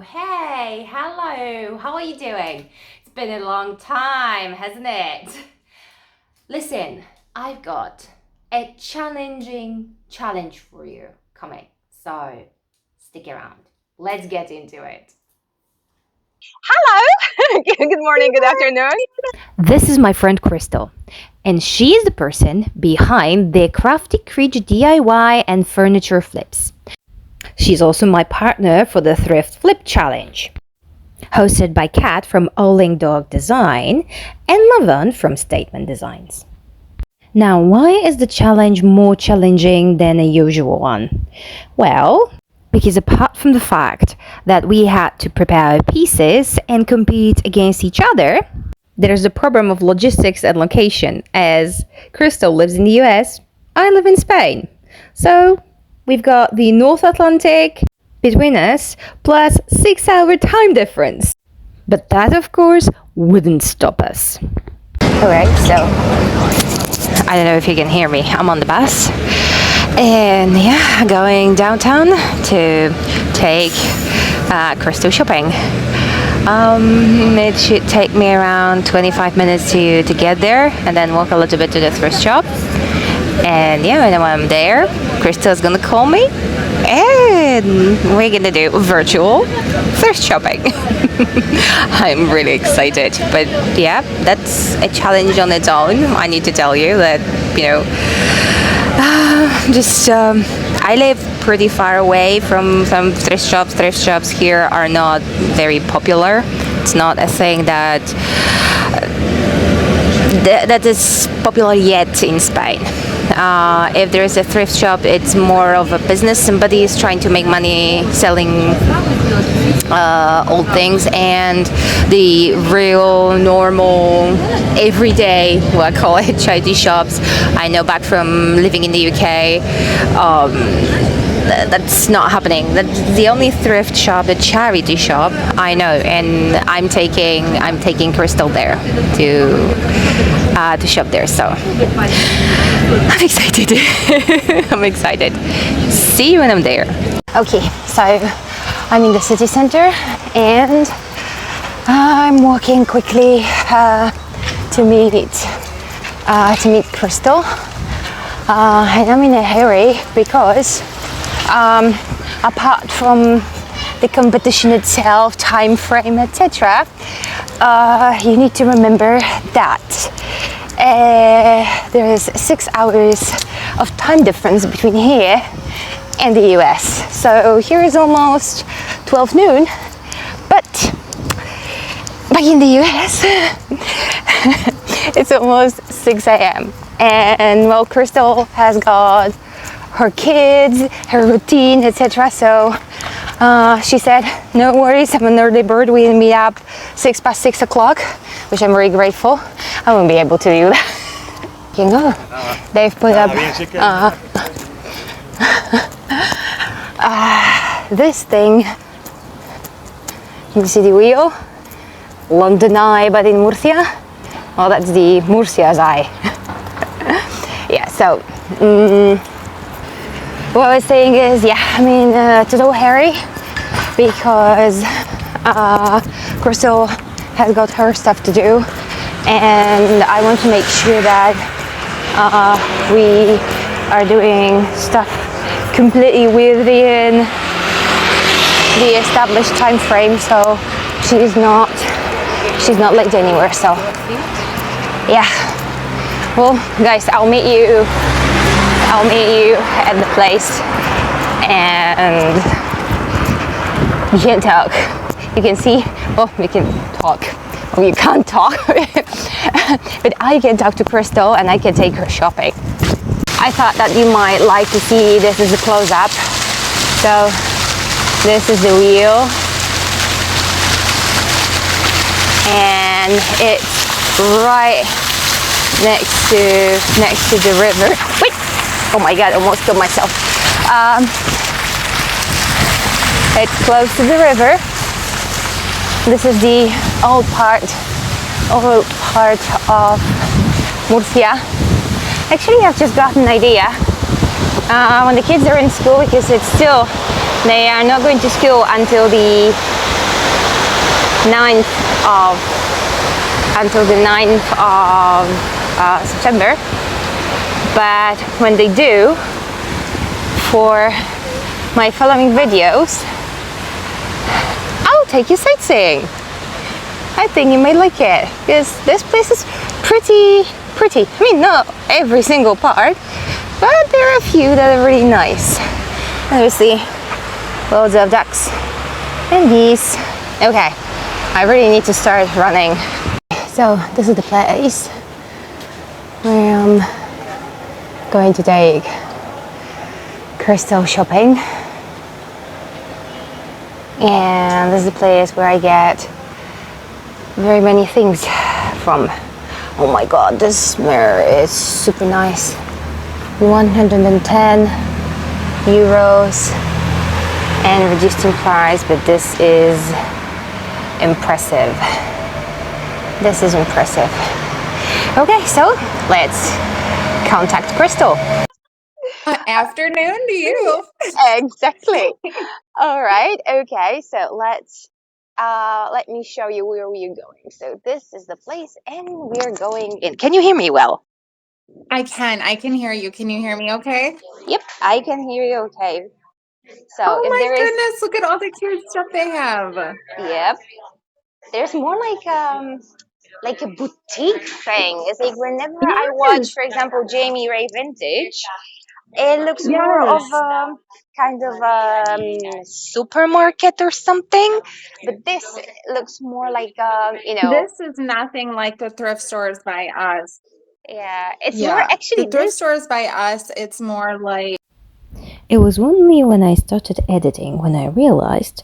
Hey, hello, how are you doing? It's been a long time, hasn't it? Listen, I've got a challenge for you coming, so stick around. Let's get into it. Hello. Good morning, good afternoon. This is my friend Krystal, and she is the person behind the Crafty Creech DIY and furniture flips. She's also my partner for the Thrift Flip Challenge, hosted by Kat from Owling Dog Design and Lavon from Statement Designs. Now, why is the challenge more challenging than a usual one? Well, because apart from the fact that we had to prepare our pieces and compete against each other, there's the problem of logistics and location, as Krystal lives in the US, I live in Spain. So we've got the North Atlantic between us, plus 6-hour time difference. But that, of course, wouldn't stop us. Alright, so I don't know if you can hear me. I'm on the bus. And yeah, going downtown to take Krystal shopping. It should take me around 25 minutes to get there, and then walk a little bit to the thrift shop. And yeah, and when I'm there, Krystal's gonna call me, and we're gonna do virtual thrift shopping. I'm really excited, but yeah, that's a challenge on its own. I need to tell you that, I live pretty far away from some thrift shops. Thrift shops here are not very popular. It's not a thing that is popular yet in Spain. If there is a thrift shop, it's more of a business. Somebody is trying to make money selling old things, and the real, normal, everyday, what I call it, charity shops. I know back from living in the UK, that's not happening. That's the only thrift shop, the charity shop I know, and I'm taking Krystal there to shop there. So I'm excited. I'm excited. See you when I'm there. Okay, so I'm in the city center, and I'm walking quickly to meet Krystal, and I'm in a hurry because apart from the competition itself, time frame, etc., you need to remember that there is 6 hours of time difference between here and the US. So here is almost 12 noon, but back in the US it's almost 6 a.m. and well, Krystal has got her kids, her routine, etc. So she said, no worries, I'm an early bird, we'll meet up 6 o'clock, which I'm very grateful. I won't be able to do that. You know, they've put up this thing. You see the wheel? London Eye, but in Murcia. Well, that's the Murcia's eye. Yeah, so what I was saying is, it's a little hairy because Krystal has got her stuff to do, and I want to make sure that we are doing stuff completely within the established time frame, so she's not late anywhere. So yeah, well guys, I'll meet you at the place, and you can talk. You can see, we can talk. Well, you can't talk, but I can talk to Krystal and I can take her shopping. I thought that you might like to see this as a close-up. So this is the wheel, and it's right next to the river. Wait! Oh my God! I almost killed myself. It's close to the river. This is the old part of Murcia. Actually, I've just got an idea. When the kids are in school, because they are not going to school until the 9th of until the 9th of September. But when they do, for my following videos, I'll take you sightseeing. I think you might like it because this place is pretty. I mean, not every single part, but there are a few that are really nice. Obviously, loads of ducks and geese. Okay, I really need to start running. So this is the place where I'm going to take Krystal shopping, and this is the place where I get very many things from. Oh my god, this mirror is super nice. 110 euros and reduced in price, but this is impressive. This is impressive. Okay, so let's contact Krystal. Afternoon to you. Exactly. All right. Okay. So let me show you where we are going. So this is the place, and we are going in. Can you hear me well? I can hear you. Can you hear me okay? Yep, I can hear you. Okay. So Oh if my there is, goodness, look at all the cute stuff they have. yep, there's more like a boutique thing. It's like whenever I Yes. watch, for example, Jamie Ray Vintage, it looks more of Yes. kind of supermarket or something, but this looks more like This is nothing like the thrift stores by us. yeah, it's more Yeah. The actually thrift this. stores by us, it's more like It was only when I started editing when I realized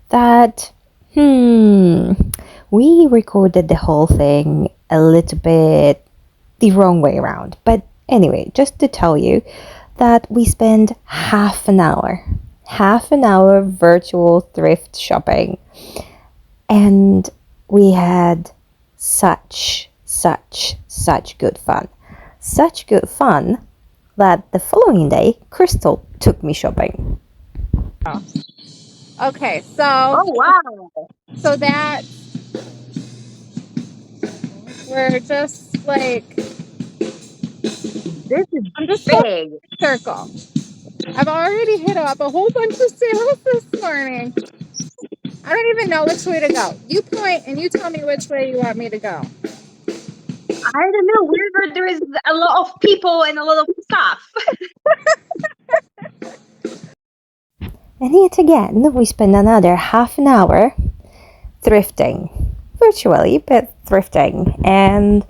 that, we recorded the whole thing a little bit the wrong way around. But anyway, just to tell you that we spent half an hour virtual thrift shopping, and we had such good fun. Such good fun that the following day, Krystal took me shopping. okay, so Oh wow! that we're just like This is I'm just going big. in a circle. I've already hit up a whole bunch of sales this morning. I don't even know which way to go. You point and you tell me which way you want me to go. I don't know. Wherever there is a lot of people and a lot of stuff. And yet again, we spent another half an hour thrifting. Virtually, but thrifting. And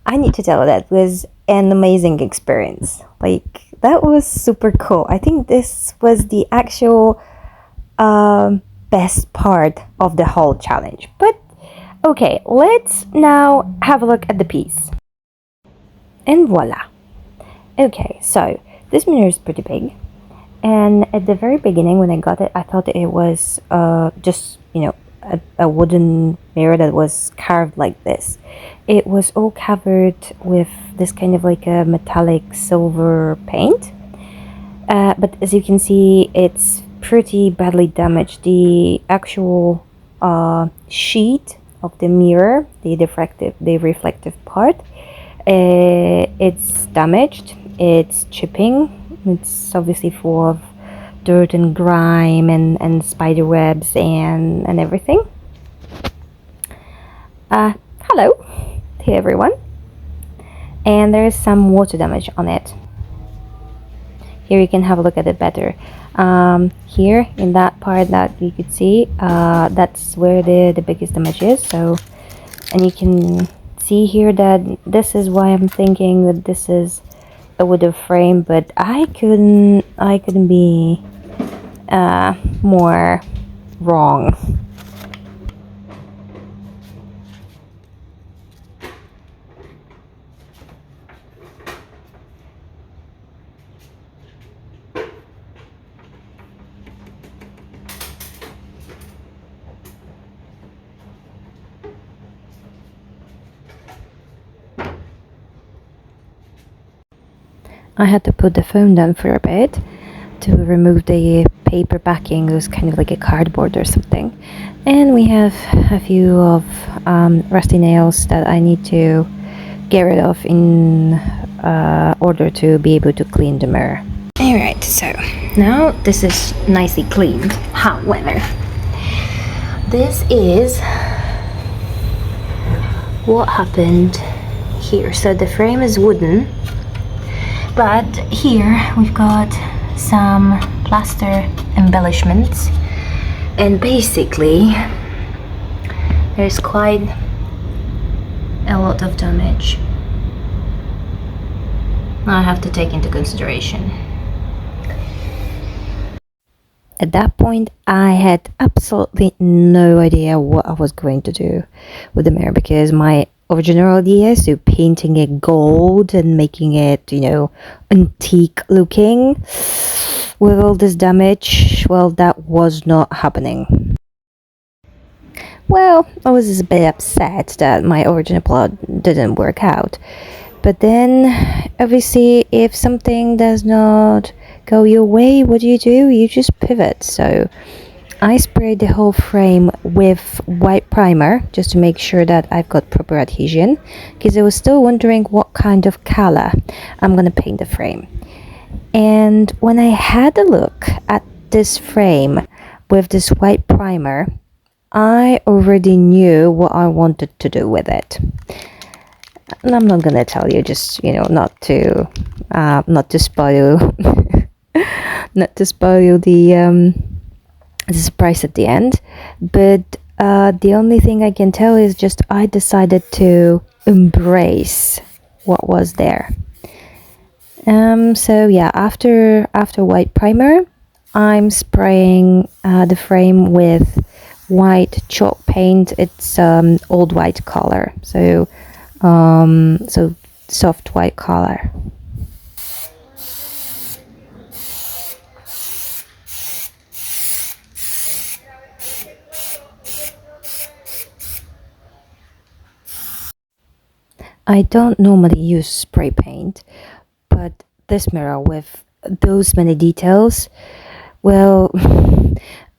I need to tell you, that was an amazing experience. Like, that was super cool. I think this was the actual best part of the whole challenge. But okay, let's now have a look at the piece. And voila. Okay, so this mirror is pretty big. And at the very beginning, when I got it, I thought it was just, a wooden mirror that was carved like this. It was all covered with this kind of like a metallic silver paint. But as you can see, it's pretty badly damaged. The actual sheet of the mirror, the reflective part, it's damaged. It's chipping. It's obviously full of dirt and grime and spider webs and everything. Hello to everyone. And there's some water damage on it. Here you can have a look at it better. Here in that part that you could see, that's where the biggest damage is. So, and you can see here that this is why I'm thinking that this is a wooden frame, but I couldn't be more wrong. I had to put the phone down for a bit to remove the paper backing. It was kind of like a cardboard or something. And we have a few of rusty nails that I need to get rid of in order to be able to clean the mirror. Alright, so now this is nicely cleaned. However, this is what happened here. So the frame is wooden, but here we've got some plaster embellishments, and basically there's quite a lot of damage I have to take into consideration. At that point, I had absolutely no idea what I was going to do with the mirror, because my original idea is to painting it gold and making it, antique looking. With all this damage, well, that was not happening. Well, I was a bit upset that my original plot didn't work out. But then, obviously, if something does not go your way, what do? You just pivot. So I sprayed the whole frame with white primer just to make sure that I've got proper adhesion, because I was still wondering what kind of color I'm gonna paint the frame. And when I had a look at this frame with this white primer, I already knew what I wanted to do with it. And I'm not gonna tell you, just not to spoil not to spoil the surprise at the end. But the only thing I can tell is just I decided to embrace what was there. So yeah, after white primer, I'm spraying the frame with white chalk paint. It's old white color, so soft white color. I don't normally use spray paint, but this mirror with those many details, well,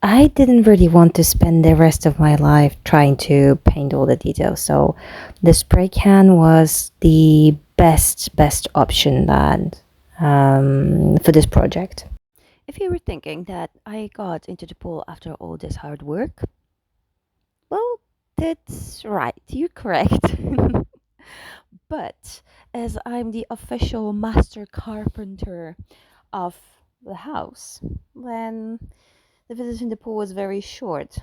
I didn't really want to spend the rest of my life trying to paint all the details, so the spray can was the best option that for this project. If you were thinking that I got into the pool after all this hard work, well, that's right, you're correct. But as I'm the official master carpenter of the house, then the visit in the pool was very short.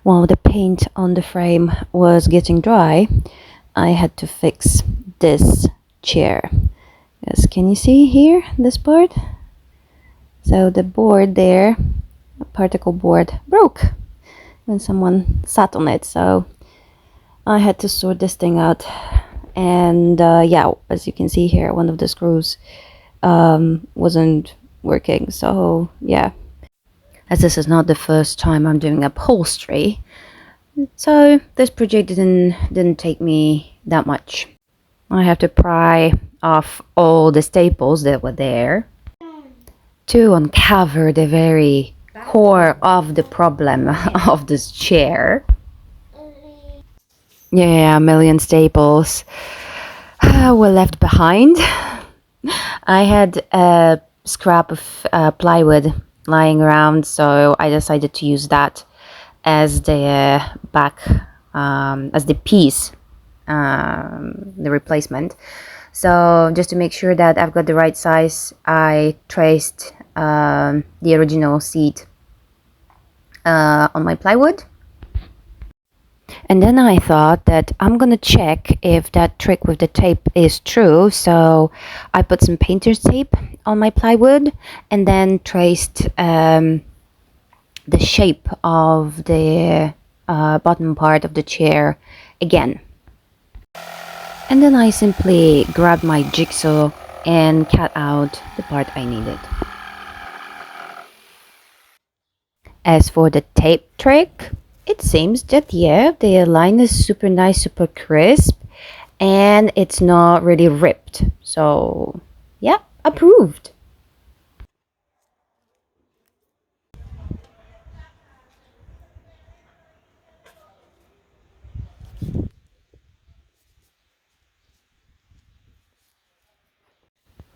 While the paint on the frame was getting dry, I had to fix this chair. Yes, can you see here this board? So the board there, a particle board, broke when someone sat on it. So I had to sort this thing out, and yeah, as you can see here, one of the screws wasn't working. So yeah, as this is not the first time I'm doing upholstery, so this project didn't take me that much. I have to pry off all the staples that were there to uncover the very core of the problem of this chair. Yeah, a million staples were left behind. I had a scrap of plywood lying around, so I decided to use that as the back, as the piece, the replacement. So just to make sure that I've got the right size, I traced the original seat on my plywood. And then I thought that I'm gonna check if that trick with the tape is true. So I put some painter's tape on my plywood and then traced the shape of the bottom part of the chair again. And then I simply grabbed my jigsaw and cut out the part I needed. As for the tape trick, it seems that yeah, the line is super nice, super crisp, and it's not really ripped. So yeah, approved.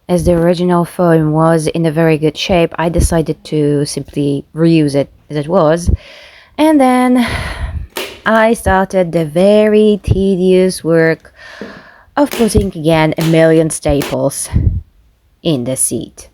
as the original foam was in a very good shape, I decided to simply reuse it as it was. And then I started the very tedious work of putting again a million staples in the seat.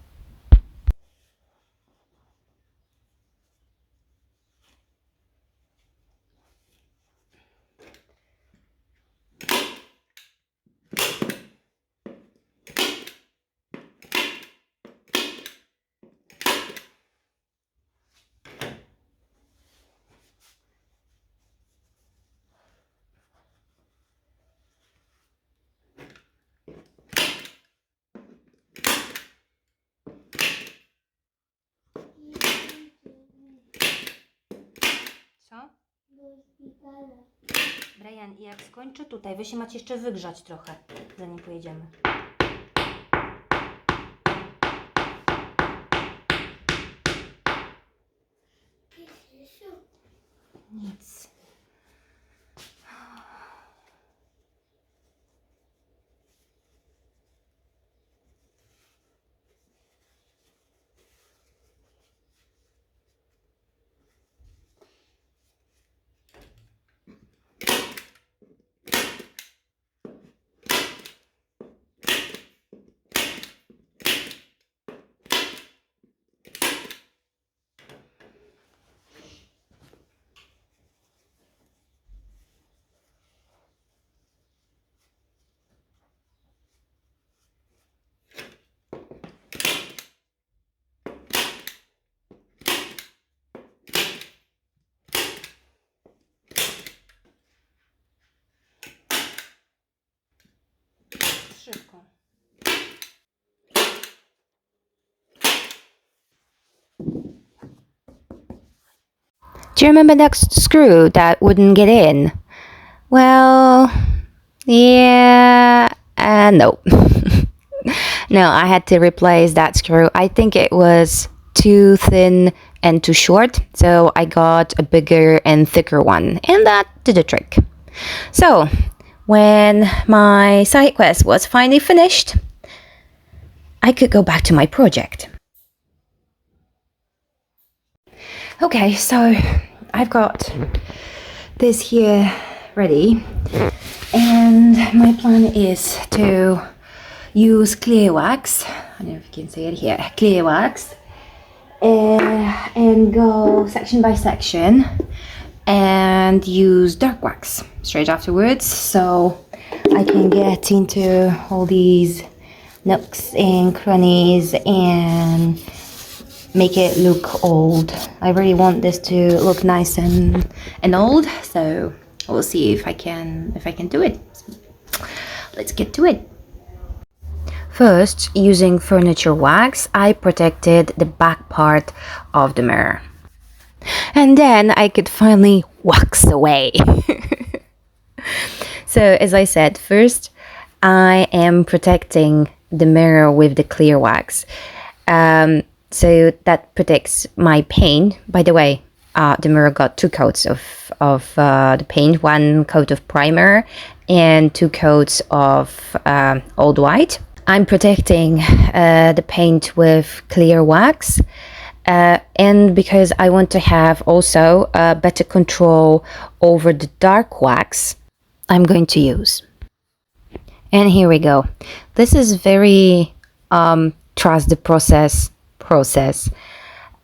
Co? Brian, jak skończę tutaj, wy się macie jeszcze wygrzać trochę, zanim pojedziemy. Nic. Szybko. Do you remember that screw that wouldn't get in? Well, yeah, no. No, I had to replace that screw. I think it was too thin and too short, so I got a bigger and thicker one, and that did the trick. So, when my side quest was finally finished, I could go back to my project. Okay, so I've got this here ready, and my plan is to use clear wax. I don't know if you can see it here, clear wax, and go section by section and use dark wax straight afterwards, so I can get into all these nooks and crannies and make it look old. I really want this to look nice and old, so we'll see if I can do it. Let's get to it. First, using furniture wax, I protected the back part of the mirror. And then I could finally wax away. So, as I said, first I am protecting the mirror with the clear wax. So that protects my paint. By the way, the mirror got 2 coats of the paint, 1 coat of primer and 2 coats of old white. I'm protecting the paint with clear wax, and because I want to have also better control over the dark wax I'm going to use. And here we go. This is very trust the process.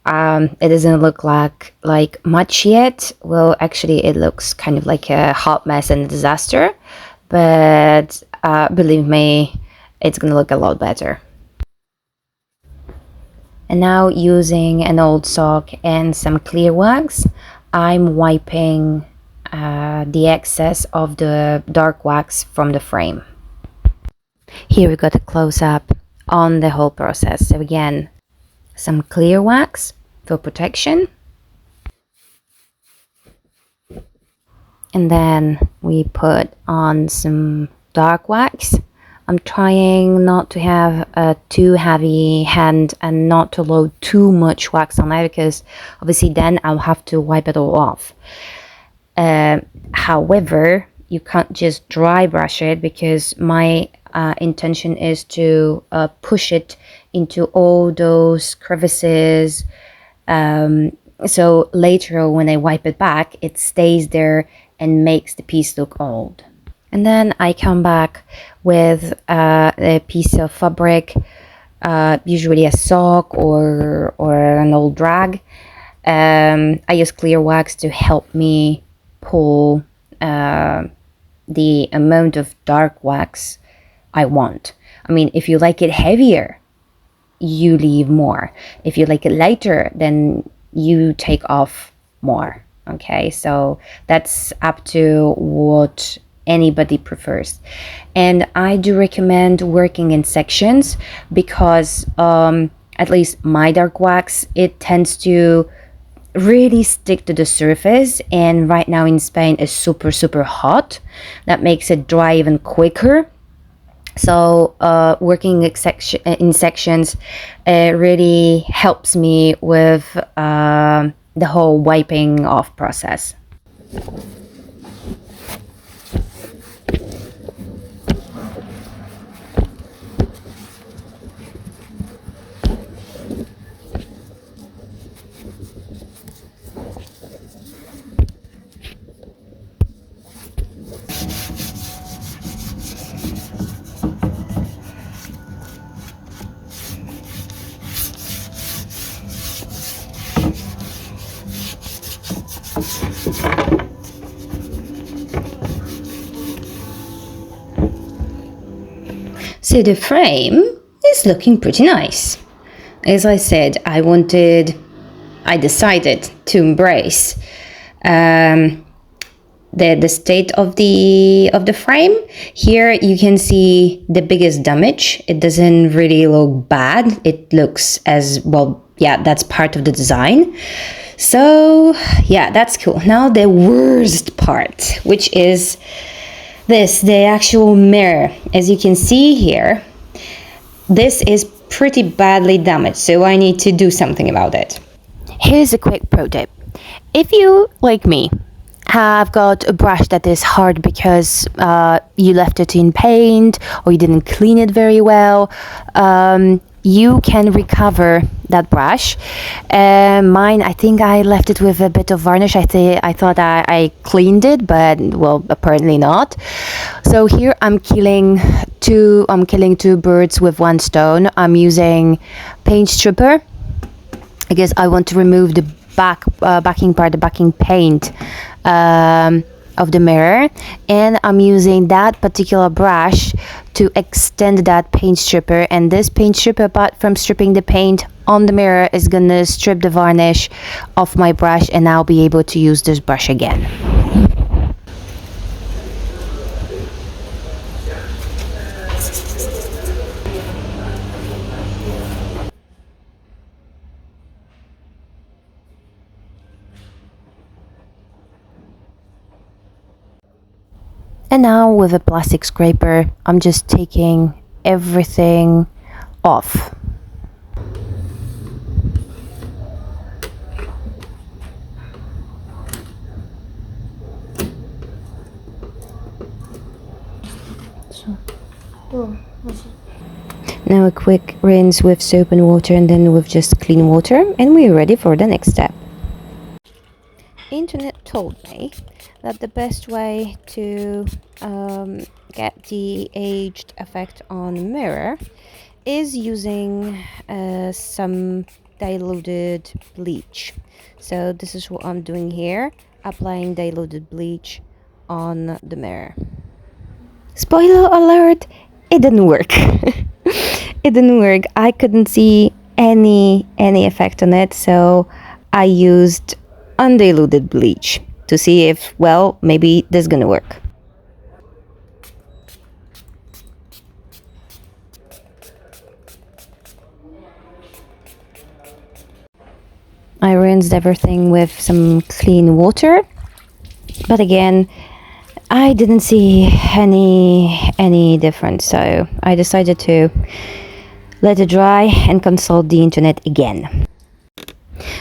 It doesn't look like much yet. Well, actually it looks kind of like a hot mess and a disaster, but believe me, it's gonna look a lot better. And now, using an old sock and some clear wax, I'm wiping the excess of the dark wax from the frame. Here we got a close-up on the whole process. So again, some clear wax for protection, and then we put on some dark wax. I'm trying not to have a too heavy hand and not to load too much wax on it, because obviously then I'll have to wipe it all off. However, you can't just dry brush it, because my intention is to push it into all those crevices, so later when I wipe it back, it stays there and makes the piece look old. And then I come back with a piece of fabric, usually a sock or an old rag. I use clear wax to help me pull the amount of dark wax I want. I mean, if you like it heavier, you leave more. If you like it lighter, then you take off more. Okay, so that's up to what anybody prefers. And I do recommend working in sections because at least my dark wax, it tends to really stick to the surface, and right now in Spain is super hot. That makes it dry even quicker. So working in sections really helps me with the whole wiping off process. So the frame is looking pretty nice. As I said, I decided to embrace the state of the frame. Here you can see the biggest damage. It doesn't really look bad. It looks as well, yeah, that's part of the design. So yeah, that's cool. Now the worst part, which is the actual mirror. As you can see here, this is pretty badly damaged, so I need to do something about it. Here's a quick pro tip. If you, like me, have got a brush that is hard because you left it in paint or you didn't clean it very well, you can recover that brush. Mine, I think I left it with a bit of varnish. I thought I cleaned it, but well, apparently not. So here I'm killing two birds with one stone. I'm using paint stripper because I want to remove the backing paint of the mirror, and I'm using that particular brush to extend that paint stripper, and this paint stripper, apart from stripping the paint on the mirror, is gonna strip the varnish off my brush, and I'll be able to use this brush again. And now with a plastic scraper, I'm just taking everything off. Now a quick rinse with soap and water, and then with just clean water, and we're ready for the next step. Internet told me that the best way to get the aged effect on mirror is using some diluted bleach. So this is what I'm doing here, applying diluted bleach on the mirror. Spoiler alert, it didn't work. It didn't work. I couldn't see any effect on it, so I used undiluted bleach to see if, well, maybe this is gonna work. I rinsed everything with some clean water, but again, I didn't see any difference, so I decided to let it dry and consult the internet again.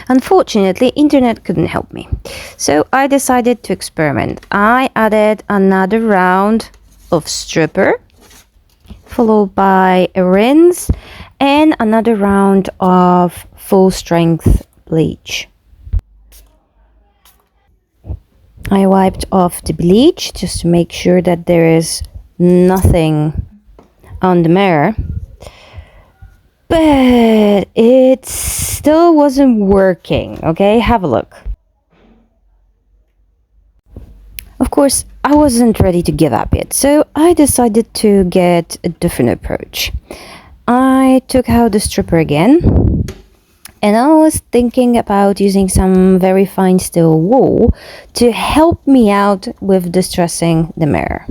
Unfortunately, internet couldn't help me, so I decided to experiment. I added another round of stripper, followed by a rinse and another round of full strength bleach. I wiped off the bleach just to make sure that there is nothing on the mirror, but it still wasn't working. Okay, have a look. Of course, I wasn't ready to give up yet, so I decided to get a different approach. I took out the stripper again, and I was thinking about using some very fine steel wool to help me out with distressing the mirror.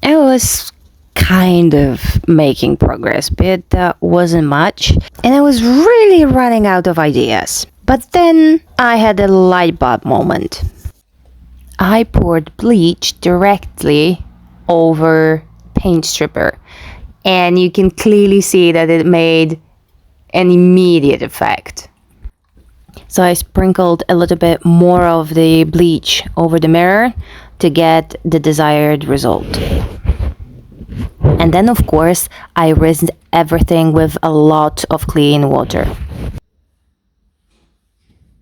I was kind of making progress, but that wasn't much, and I was really running out of ideas. But then I had a light bulb moment. I poured bleach directly over paint stripper, and you can clearly see that it made an immediate effect. So I sprinkled a little bit more of the bleach over the mirror to get the desired result. And then, of course, I rinsed everything with a lot of clean water.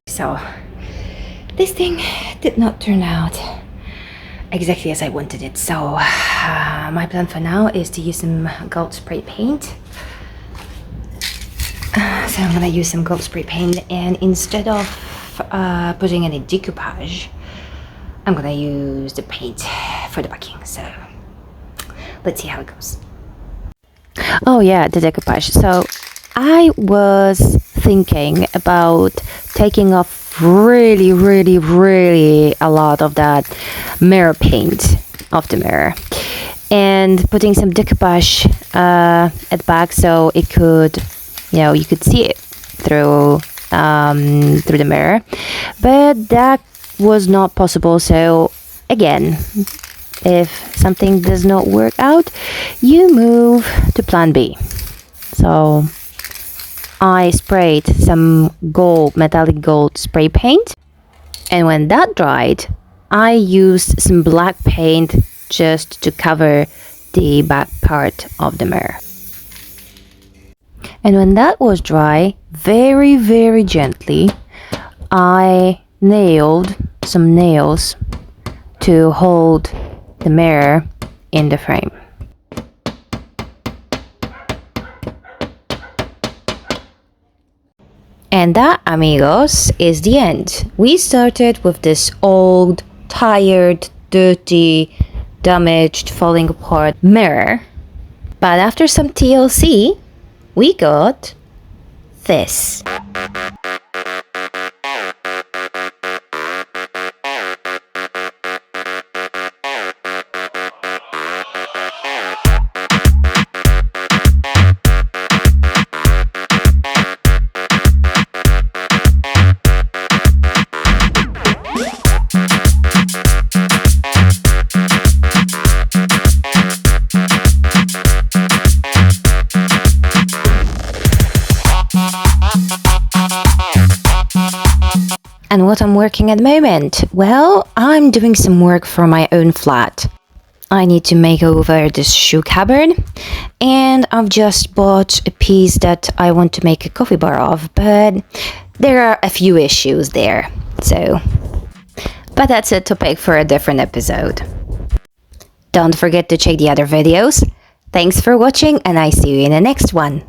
So this thing did not turn out exactly as I wanted it. So my plan for now is to use some gold spray paint. So I'm gonna use some gold spray paint, and instead of putting any decoupage, I'm gonna use the paint for the backing. So let's see how it goes. Oh yeah, the decoupage. So I was thinking about taking off really a lot of that mirror paint off the mirror and putting some decoupage at the back, so it could, you could see it through the mirror, but that was not possible. So again, if something does not work out, you move to plan B. So I sprayed some metallic gold spray paint, and when that dried, I used some black paint just to cover the back part of the mirror. And when that was dry, very gently, I nailed some nails to hold the mirror in the frame. And that, amigos, is the end. We started with this old, tired, dirty, damaged, falling apart mirror. But after some TLC, we got this. And what I'm working at the moment? Well, I'm doing some work for my own flat. I need to make over this shoe cupboard, and I've just bought a piece that I want to make a coffee bar of, but there are a few issues there. But that's a topic for a different episode. Don't forget to check the other videos. Thanks for watching, and I see you in the next one.